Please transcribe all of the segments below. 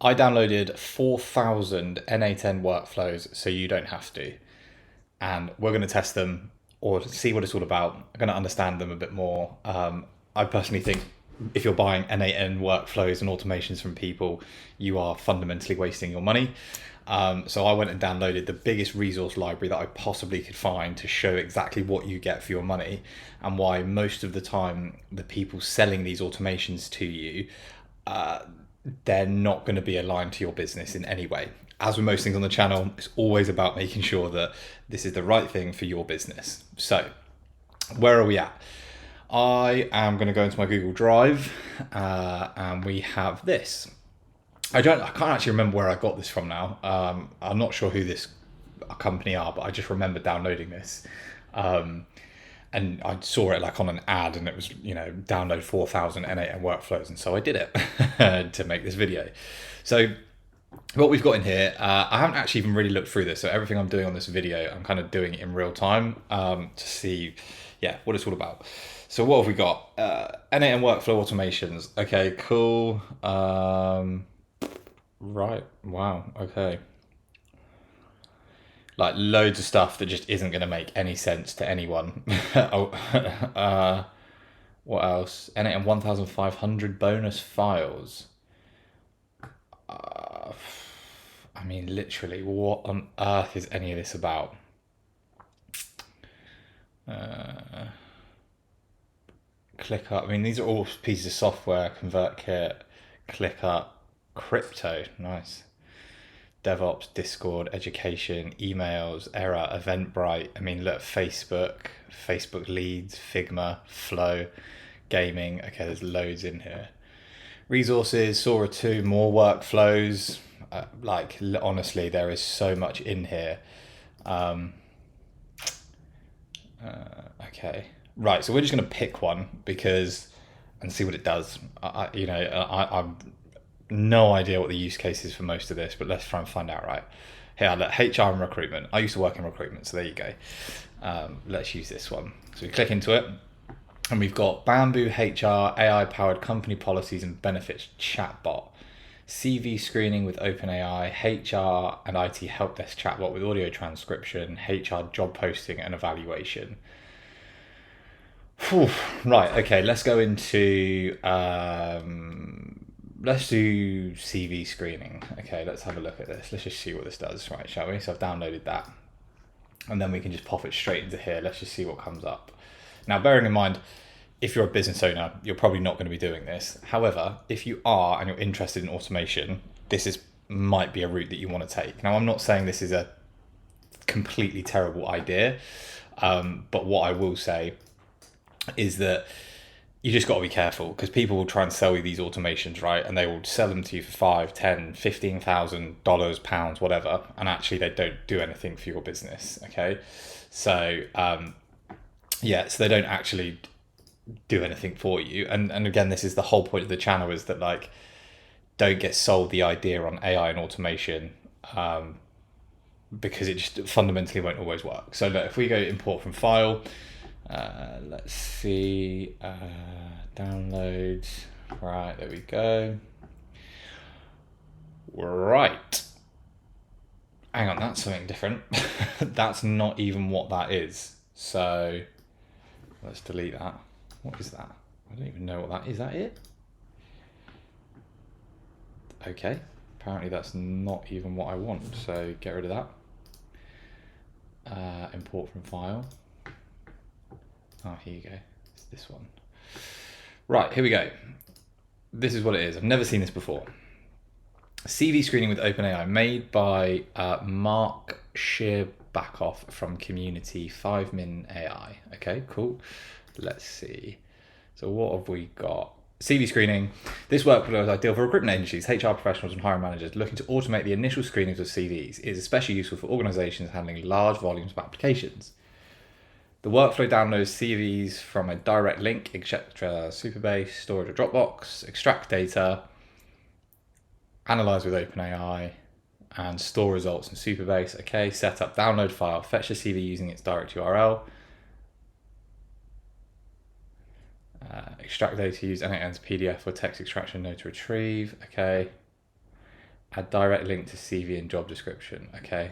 I downloaded 4,000 n8n workflows so you don't have to. And we're going to test them or see what it's all about. I'm going to understand them a bit more. I personally think if you're buying n8n workflows and automations from people, you are fundamentally wasting your money. So I went and downloaded the biggest resource library that I possibly could find to show exactly what you get for your money and why most of the time the people selling these automations to you, they're not going to be aligned to your business in any way. As with most things on the channel, it's always about making sure that this is the right thing for your business. So where are we at? I am going to go into my Google Drive and we have this. I can't actually remember where I got this from now. I'm not sure who this company are, but I just remember downloading this. And I saw it like on an ad and it was, download 4,000 n8n workflows. And so I did it to make this video. So what we've got in here, I haven't actually even really looked through this. So everything I'm doing on this video, I'm kind of doing it in real time to see, what it's all about. So what have we got? n8n workflow automations. Okay, cool. Right. Wow. Okay. Like loads of stuff that just isn't going to make any sense to anyone. Oh, what else? n8n 1,500 bonus files. I mean, literally, what on earth is any of this about? ClickUp. I mean, these are all pieces of software. ConvertKit, ClickUp, crypto. Nice. DevOps, Discord, education, emails, Error, Eventbrite. I mean, look, Facebook leads, Figma, Flow, gaming. Okay, there's loads in here. Resources, Sora 2, more workflows. Honestly, there is so much in here. Okay. Right, so we're just going to pick one and see what it does. I'm no idea what the use case is for most of this, but let's try and find out, right? Here, look, HR and recruitment. I used to work in recruitment, so there you go. Let's use this one. So we click into it, and we've got Bamboo HR, AI-powered company policies and benefits chatbot, CV screening with OpenAI, HR and IT help desk chatbot with audio transcription, HR job posting and evaluation. Whew. Right, okay, let's go into... let's do CV screening. Okay, let's have a look at this. Let's just see what this does, right, shall we? So I've downloaded that. And then we can just pop it straight into here. Let's just see what comes up. Now, bearing in mind, if you're a business owner, you're probably not going to be doing this. However, if you are and you're interested in automation, might be a route that you want to take. Now, I'm not saying this is a completely terrible idea, but what I will say is that you just got to be careful because people will try and sell you these automations, right? And they will sell them to you for $5, $10, $15,000, pounds, whatever. And actually they don't do anything for your business. Okay. So, so they don't actually do anything for you. And again, this is the whole point of the channel is that don't get sold the idea on AI and automation, because it just fundamentally won't always work. So look, if we go import from file, let's see, downloads, right, there we go. Right. Hang on, that's something different. That's not even what that is. So let's delete that. What is that? I don't even know what that is. Is that it? Okay. Apparently that's not even what I want. So get rid of that. Import from file. Oh, here you go. It's this one. Right, here we go. This is what it is. I've never seen this before. CV screening with OpenAI, made by Mark Shearbackoff from Community 5min AI. Okay, cool. Let's see. So what have we got? CV screening. This workflow is ideal for recruitment agencies, HR professionals, and hiring managers looking to automate the initial screenings of CVs. It is especially useful for organizations handling large volumes of applications. The workflow downloads CVs from a direct link, extract Superbase, storage or Dropbox, extract data, analyze with OpenAI, and store results in Superbase. Okay, set up download file, fetch the CV using its direct URL. Extract data, use n8n's PDF or text extraction node to retrieve. Okay. Add direct link to CV and job description. Okay.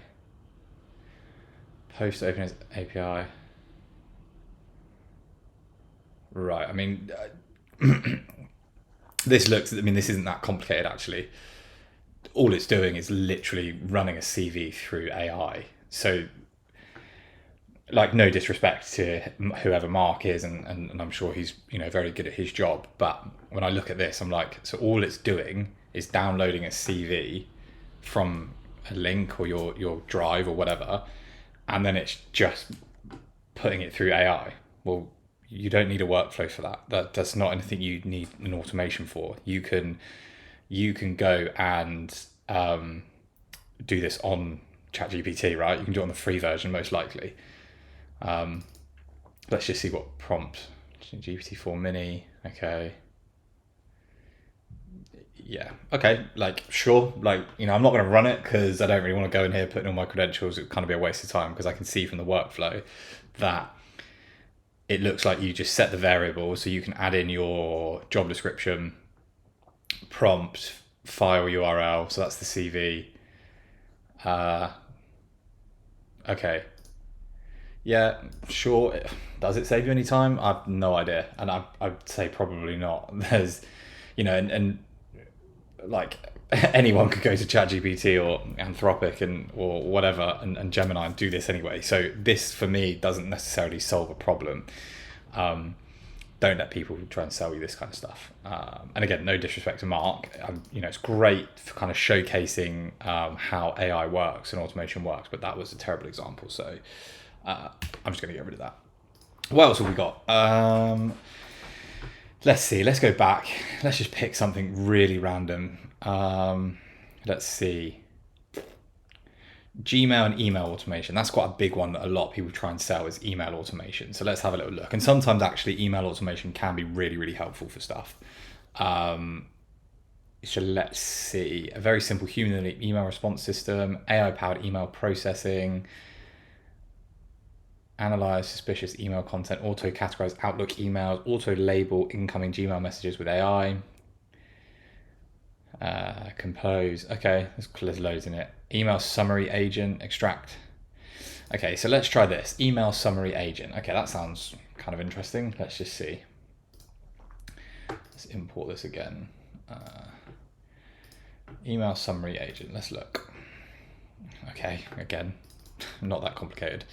Post open as API. Right. I mean, this isn't that complicated actually. All it's doing is literally running a CV through AI. So, like, no disrespect to whoever Mark is, and I'm sure he's very good at his job. But when I look at this, I'm like, so all it's doing is downloading a CV from a link or your drive or whatever, and then it's just putting it through AI. Well, you don't need a workflow for that. That's not anything you need an automation for. You can go and do this on ChatGPT, right? You can do it on the free version most likely. Let's just see what prompt. GPT-4 Mini. Okay. Yeah. Okay. Like, sure. Like, I'm not going to run it because I don't really want to go in here putting all my credentials. It would kind of be a waste of time because I can see from the workflow that it looks like you just set the variable so you can add in your job description, prompt, file URL. So that's the CV. Okay. Yeah, sure. Does it save you any time? I've no idea, and I'd say probably not. There's, and like anyone could go to ChatGPT or Anthropic or whatever and Gemini and do this anyway. So this for me doesn't necessarily solve a problem. Don't let people try and sell you this kind of stuff. And again, no disrespect to Mark. It's great for kind of showcasing how AI works and automation works, but that was a terrible example. So I'm just going to get rid of that. What else have we got? Let's see. Let's go back. Let's just pick something really random. Let's see. Gmail and email automation. That's quite a big one that a lot of people try and sell is email automation. So let's have a little look. And sometimes actually email automation can be really, really helpful for stuff. So let's see. A very simple human email response system, AI-powered email processing, analyze suspicious email content, auto-categorize Outlook emails, auto-label incoming Gmail messages with AI, compose. Okay, there's loads in it. Email summary agent, extract. Okay, so let's try this. Email summary agent. Okay, that sounds kind of interesting. Let's just see. Let's import this again. Email summary agent. Let's look. Okay, again, not that complicated.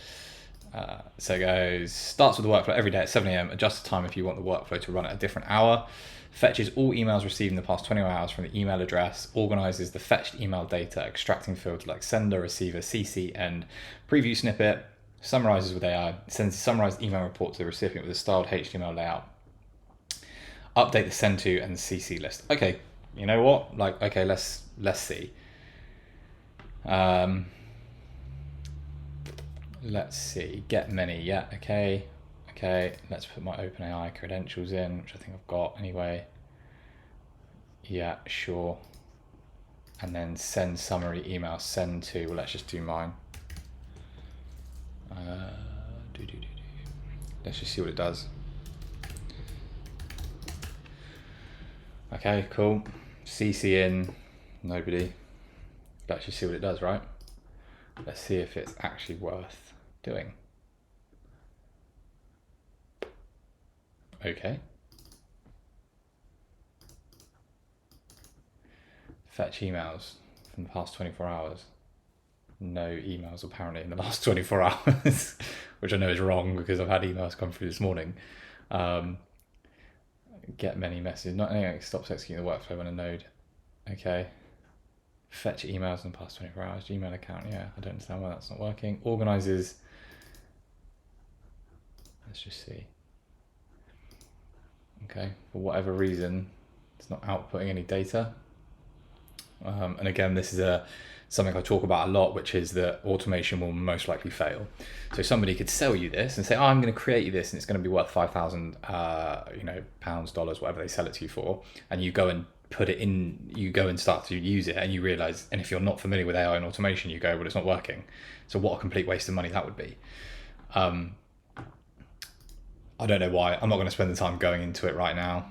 So it goes, starts with the workflow every day at 7 a.m. Adjust the time if you want the workflow to run at a different hour. Fetches all emails received in the past 24 hours from the email address. Organizes the fetched email data, extracting fields like sender, receiver, CC, and preview snippet. Summarizes with AI. Sends a summarized email report to the recipient with a styled HTML layout. Update the send to and the CC list. Okay, you know what? Okay, let's see. Let's see, get many, yeah, okay, let's put my OpenAI credentials in, which I think I've got anyway. Yeah, sure. And then send summary email, send to, well, let's just do mine. Let's just see what it does. Okay, cool. CC in, nobody. Let's just see what it does, right? Let's see if it's actually worth doing. Okay. Fetch emails from the past 24 hours. No emails apparently in the last 24 hours, which I know is wrong because I've had emails come through this morning. Get many messages. Not anything stops executing the workflow when a node. Okay. Fetch emails in the past 24 hours. Gmail account. Yeah, I don't understand why that's not working. Organizes. Let's just see. Okay, for whatever reason, it's not outputting any data. And again, this is something I talk about a lot, which is that automation will most likely fail. So somebody could sell you this and say, "Oh, I'm going to create you this, and it's going to be worth £5,000, pounds, dollars, whatever they sell it to you for," and you go and put it in, you go and start to use it, and you realize, and if you're not familiar with AI and automation, you go, "Well, it's not working." So what a complete waste of money that would be. I don't know why. I'm not going to spend the time going into it right now,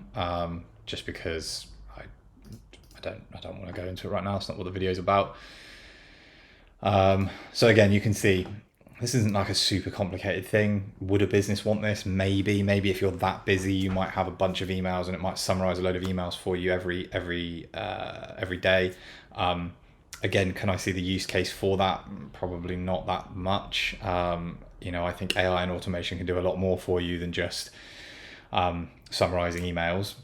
just because I don't want to go into it right now. It's not what the video's about. So again, you can see this isn't like a super complicated thing. Would a business want this? Maybe if you're that busy, you might have a bunch of emails and it might summarize a load of emails for you every day. Again, can I see the use case for that? Probably not that much. I think AI and automation can do a lot more for you than just summarizing emails.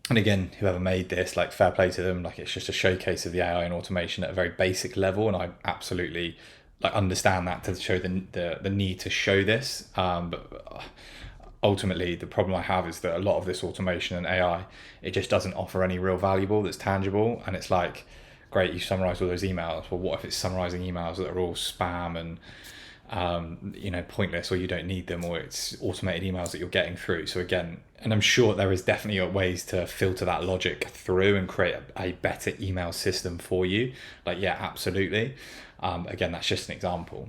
And again, whoever made this, like, fair play to them. Like, it's just a showcase of the AI and automation at a very basic level, and I absolutely understand that to show the need to show this. But ultimately, the problem I have is that a lot of this automation and AI, it just doesn't offer any real valuable that's tangible. And it's like, great, you summarize all those emails. Well, what if it's summarizing emails that are all spam and pointless, or you don't need them, or it's automated emails that you're getting through? So again, and I'm sure there is definitely ways to filter that logic through and create a better email system for you. Yeah, absolutely. Again, that's just an example.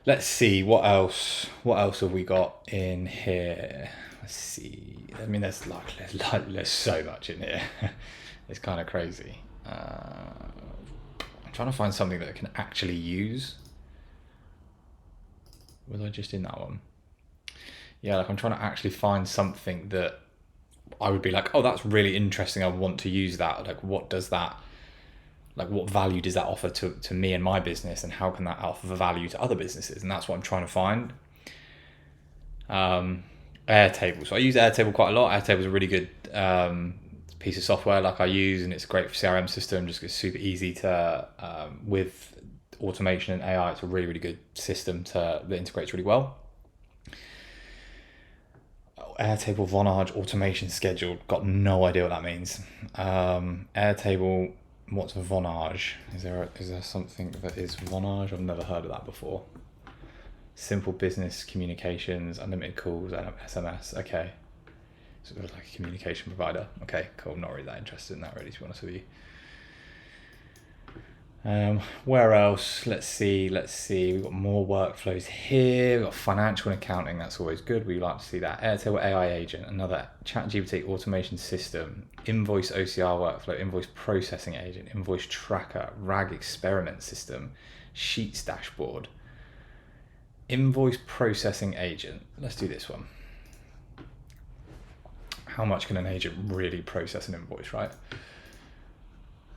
Let's see what else have we got in here. Let's see. I mean, there's so much in here. It's kind of crazy. I'm trying to find something that I can actually use. Was I just in that one? Yeah, I'm trying to actually find something that I would be like, oh, that's really interesting, I want to use that. What does that, what value does that offer to me and my business, and how can that offer value to other businesses? And that's what I'm trying to find. Airtable. So I use Airtable quite a lot. Airtable is a really good piece of software I use, and it's a great CRM system. Just it's super easy to with automation and AI. It's a really, really good system that integrates really well. Airtable Vonage automation schedule. Got no idea what that means. Airtable, what's Vonage? Is there something that is Vonage? I've never heard of that before. Simple business communications, unlimited calls, and SMS. Okay. So it's like a communication provider. Okay, cool. Not really that interested in that, really, to be honest with you. Where else? Let's see. We've got more workflows here. We've got financial and accounting. That's always good. We like to see that. Airtable AI agent, another ChatGPT automation system, invoice OCR workflow, invoice processing agent, invoice tracker, RAG experiment system, sheets dashboard, invoice processing agent. Let's do this one. How much can an agent really process an invoice, right?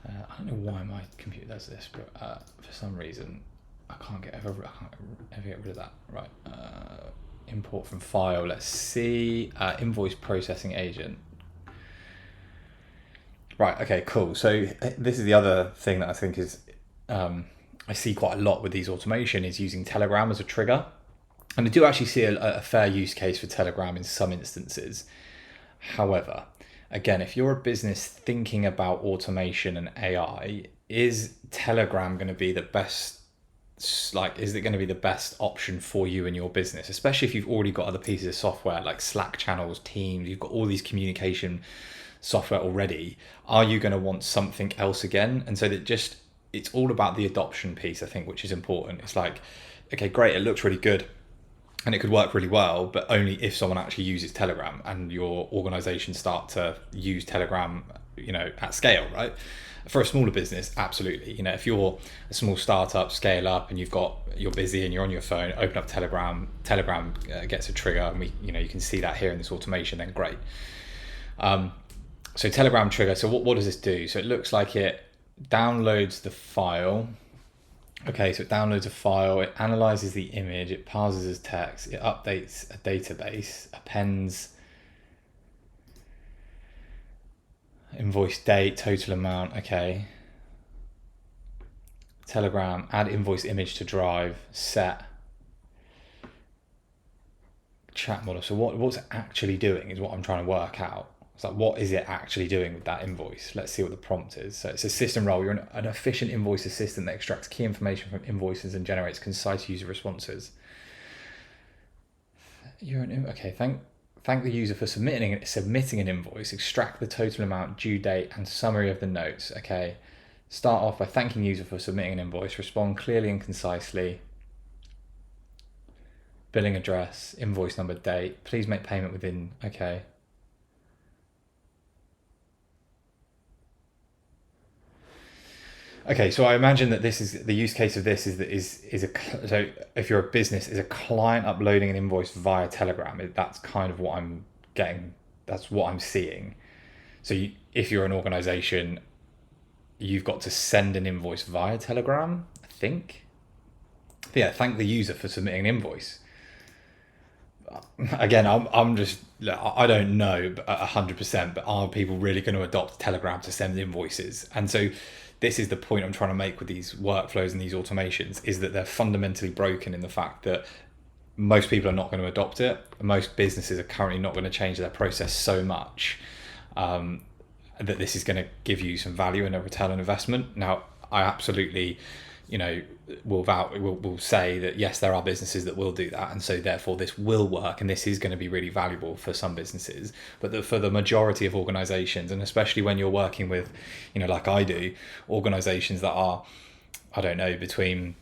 I don't know why my computer does this, but for some reason I can't ever get rid of that. Right. Import from file. Let's see. Invoice processing agent. Right. Okay. Cool. So this is the other thing that I think is I see quite a lot with these automation is using Telegram as a trigger, and I do actually see a fair use case for Telegram in some instances. However, again, if you're a business thinking about automation and AI, is Telegram going to be the best? Is it going to be the best option for you and your business, especially if you've already got other pieces of software like Slack channels, Teams, you've got all these communication software already? Are you going to want something else again? And so it's all about the adoption piece, I think, which is important. It's like, okay, great, it looks really good, and it could work really well, but only if someone actually uses Telegram and your organization start to use Telegram, at scale, right? For a smaller business, absolutely. If you're a small startup, scale up, and you're busy and you're on your phone, open up Telegram. Telegram gets a trigger, and you can see that here in this automation. Then great. So Telegram trigger. So what does this do? So it looks like it downloads the file. Okay, so it downloads a file, it analyzes the image, it parses as text, it updates a database, appends invoice date, total amount. Okay. Telegram, add invoice image to drive, set chat model. So what's it actually doing is what I'm trying to work out. It's like, what is it actually doing with that invoice? Let's see what the prompt is. So it's a system role. You're an efficient invoice assistant that extracts key information from invoices and generates concise user responses. Thank the user for submitting an invoice. Extract the total amount, due date, and summary of the notes. Okay. Start off by thanking user for submitting an invoice. Respond clearly and concisely. Billing address, invoice number, date. Please make payment within. Okay. Okay, so I imagine that this is the use case of this is that so if you're a business, is a client uploading an invoice via Telegram. That's kind of what I'm getting. That's what I'm seeing. So if you're an organization, you've got to send an invoice via Telegram, I think. Yeah, thank the user for submitting an invoice. Again, I'm just, I don't know 100%, but are people really going to adopt Telegram to send invoices? And so this is the point I'm trying to make with these workflows and these automations, is that they're fundamentally broken in the fact that most people are not going to adopt it. Most businesses are currently not going to change their process so much that this is going to give you some value and a return on investment. Now, I absolutely, will say that yes, there are businesses that will do that, and so therefore this will work, and this is going to be really valuable for some businesses. But for the majority of organisations, and especially when you're working with, like I do, organisations that are, I don't know, between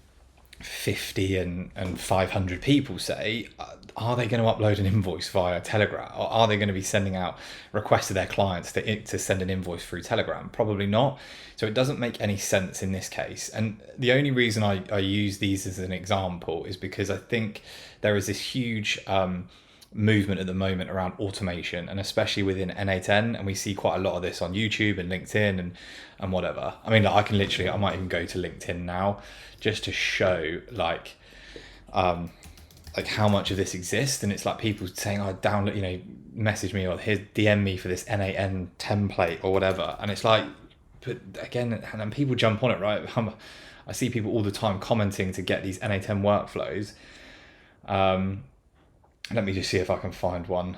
50 and 500 people, say, are they going to upload an invoice via Telegram, or are they going to be sending out requests to their clients to send an invoice through Telegram? Probably not. So it doesn't make any sense in this case. And the only reason I use these as an example is because I think there is this huge movement at the moment around automation, and especially within n8n, and we see quite a lot of this on YouTube and LinkedIn and whatever. I mean, I might even go to LinkedIn now just to show like how much of this exists. And it's like people saying, "Oh, download, message me, or here's DM me for this n8n template or whatever." And it's like, but again, and then people jump on it, right? I see people all the time commenting to get these n8n workflows. Let me just see if I can find one.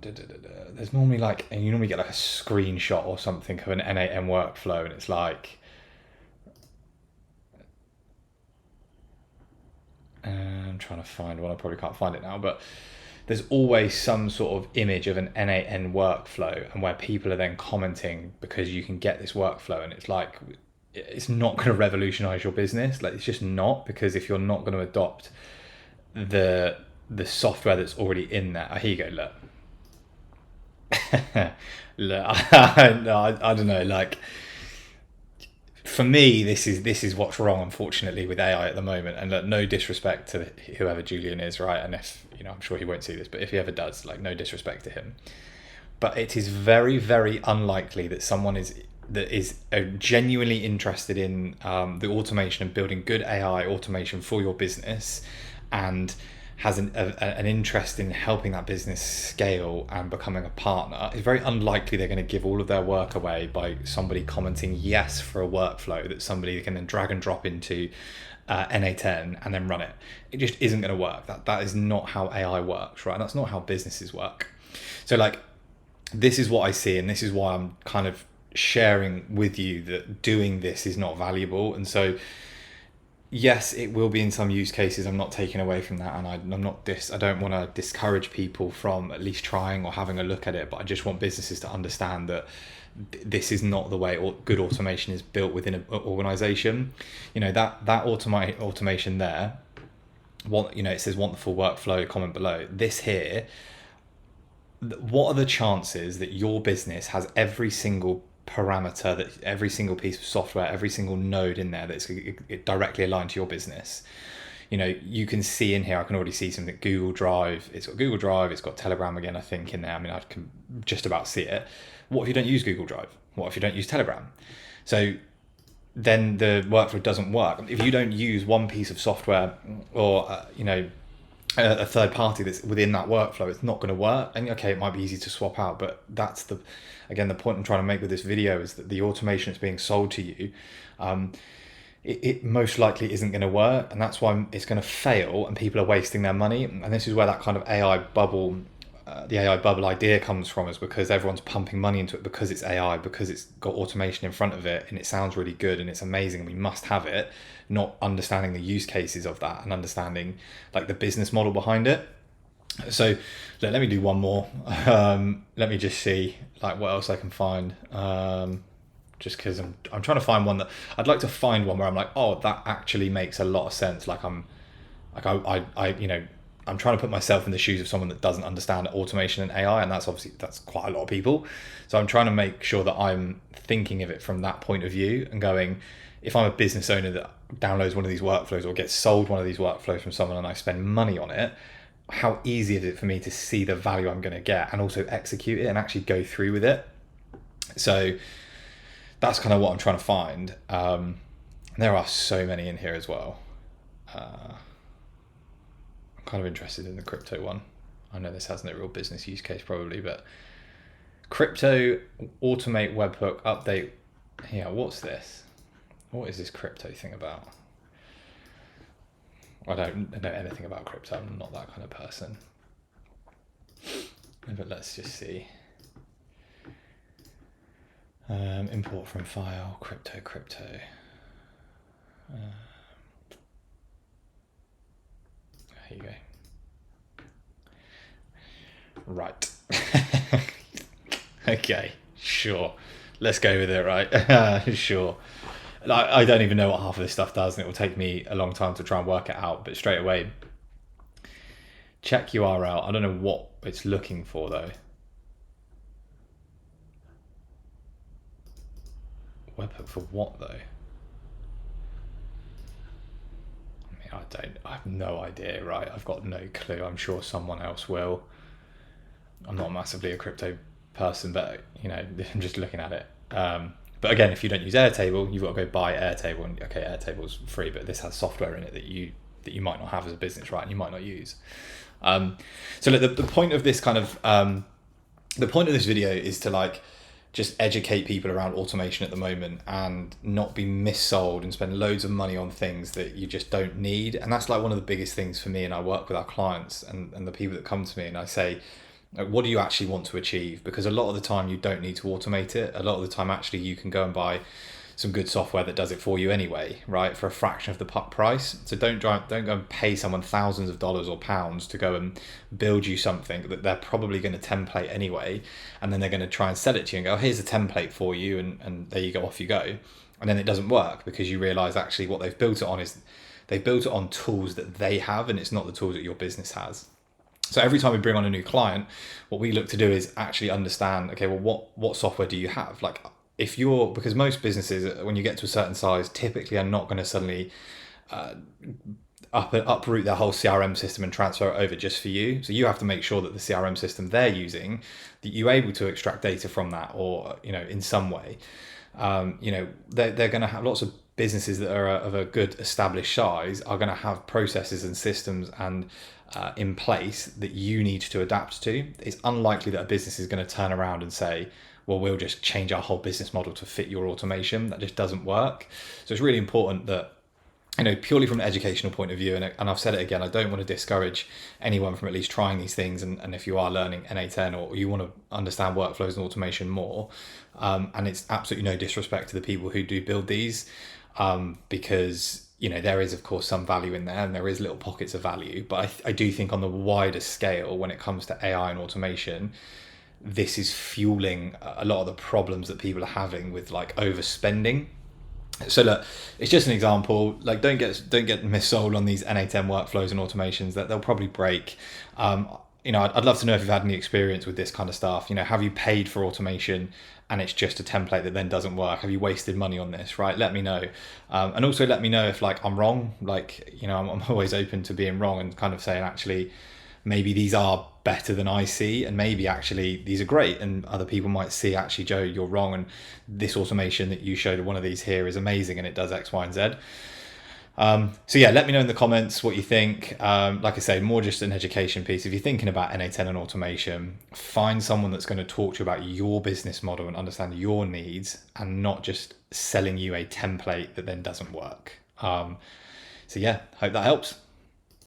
There's normally and you normally get like a screenshot or something of an n8n workflow, and it's like, I'm trying to find one. I probably can't find it now, but there's always some sort of image of an n8n workflow, and where people are then commenting because you can get this workflow, and it's like, it's not going to revolutionize your business. Like, it's just not, because if you're not going to adopt the software that's already in there. Here you go, look. Look, I don't know, like, for me, this is what's wrong, unfortunately, with AI at the moment. And look, no disrespect to whoever Julian is, right? And if, I'm sure he won't see this, but if he ever does, like, no disrespect to him. But it is very, very unlikely that someone is genuinely interested in the automation and building good AI automation for your business, and has an interest in helping that business scale and becoming a partner. It's very unlikely they're going to give all of their work away by somebody commenting yes for a workflow that somebody can then drag and drop into n8n and then run it. It just isn't going to work. That is not how AI works, right? That's not how businesses work. So like, this is what I see, and this is why I'm kind of sharing with you that doing this is not valuable. And so yes, it will be in some use cases. I'm not taking away from that, and I don't want to discourage people from at least trying or having a look at it, but I just want businesses to understand that this is not the way good automation is built within an organization. That automation there, it says want the full workflow, comment below. This here, what are the chances that your business has every single parameter, that every single piece of software, every single node in there that's directly aligned to your business? You can see in here, I can already see something. Google Drive, it's got Telegram again, I think, in there. I mean, I can just about see it. What if you don't use Google Drive? What if you don't use Telegram? So then the workflow doesn't work. If you don't use one piece of software, or a third party that's within that workflow, it's not going to work. And okay, it might be easy to swap out, but that's the point I'm trying to make with this video, is that the automation that's being sold to you, it most likely isn't going to work, and that's why it's going to fail, and people are wasting their money. And this is where that kind of AI bubble, the AI bubble idea comes from, is because everyone's pumping money into it because it's AI, because it's got automation in front of it, and it sounds really good and it's amazing and we must have it, not understanding the use cases of that and understanding like the business model behind it. So let me do one more. Let me just see like what else I can find. Just because I'm trying to find one that I'd like to find one where I'm like, oh, that actually makes a lot of sense. Like I I'm trying to put myself in the shoes of someone that doesn't understand automation and AI, and that's quite a lot of people. So I'm trying to make sure that I'm thinking of it from that point of view and going, if I'm a business owner that downloads one of these workflows or gets sold one of these workflows from someone and I spend money on it, how easy is it for me to see the value I'm going to get and also execute it and actually go through with it? So that's kind of what I'm trying to find. There are so many in here as well. I'm kind of interested in the crypto one. I know this has no real business use case probably, but crypto automate webhook update. Yeah, what's this? What is this crypto thing about? I don't know anything about crypto. I'm not that kind of person. But let's just see. Import from file, crypto. Here you go. Right. Okay, sure. Let's go with it, right? Sure. I don't even know what half of this stuff does, and it will take me a long time to try and work it out, but straight away, check URL. I don't know what it's looking for though. Webhook for what though? I have no idea, right? I've got no clue. I'm sure someone else will. I'm not massively a crypto person, but I'm just looking at it. But again, if you don't use Airtable, you've got to go buy Airtable, and okay, Airtable's free, but this has software in it that you might not have as a business, right? And you might not use. So look, the point of this the point of this video is to just educate people around automation at the moment and not be missold and spend loads of money on things that you just don't need. And that's one of the biggest things for me. And I work with our clients and the people that come to me, and I say, what do you actually want to achieve? Because a lot of the time you don't need to automate it. A lot of the time actually you can go and buy some good software that does it for you anyway, right? For a fraction of the price. So don't go and pay someone thousands of dollars or pounds to go and build you something that they're probably going to template anyway, and then they're going to try and sell it to you and go, here's a template for you, and there you go, off you go. And then it doesn't work because you realize actually what they've built it on is they've built it on tools that they have, and it's not the tools that your business has. So every time we bring on a new client, what we look to do is actually understand, okay, well, what software do you have? Because most businesses, when you get to a certain size, typically are not going to suddenly uproot their whole CRM system and transfer it over just for you. So you have to make sure that the CRM system they're using, that you're able to extract data from that, or in some way. They're going to have lots of businesses that are of a good established size are going to have processes and systems and in place that you need to adapt to. It's unlikely that a business is going to turn around and say, well, we'll just change our whole business model to fit your automation. That just doesn't work. So it's really important that, purely from an educational point of view, and I've said it again, I don't want to discourage anyone from at least trying these things. And if you are learning n8n or you want to understand workflows and automation more, and it's absolutely no disrespect to the people who do build these, because there is of course some value in there and there is little pockets of value, but I do think on the wider scale, when it comes to AI and automation, this is fueling a lot of the problems that people are having with overspending. So look, it's just an example. Don't get missold on these n8n workflows and automations that they'll probably break. I'd love to know if you've had any experience with this kind of stuff. Have you paid for automation and it's just a template that then doesn't work? Have you wasted money on this, right? Let me know. And also let me know if I'm wrong. I'm always open to being wrong and kind of saying, actually, maybe these are better than I see, and maybe actually these are great, and other people might see, actually, Joe, you're wrong, and this automation that you showed, one of these here, is amazing and it does X, Y, and Z. So yeah, let me know in the comments what you think. Like I say, more just an education piece. If you're thinking about n8n and automation, find someone that's going to talk to you about your business model and understand your needs, and not just selling you a template that then doesn't work. So yeah, hope that helps.